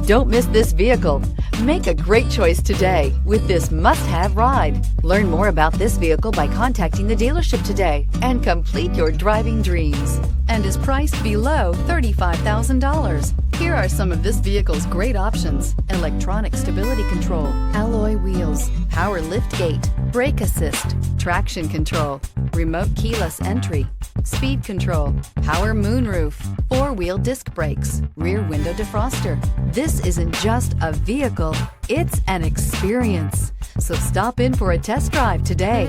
Don't miss this vehicle. Make a great choice today with this must-have ride. Learn more about this vehicle by contacting the dealership today and complete your driving dreams. And is priced below $35,000. Here are some of this vehicle's great options: electronic stability control, alloy wheels, power liftgate, brake assist, traction control, remote keyless entry, speed control, power moonroof, four-wheel disc brakes, rear window defroster. This isn't just a vehicle, it's an experience. So stop in for a test drive today.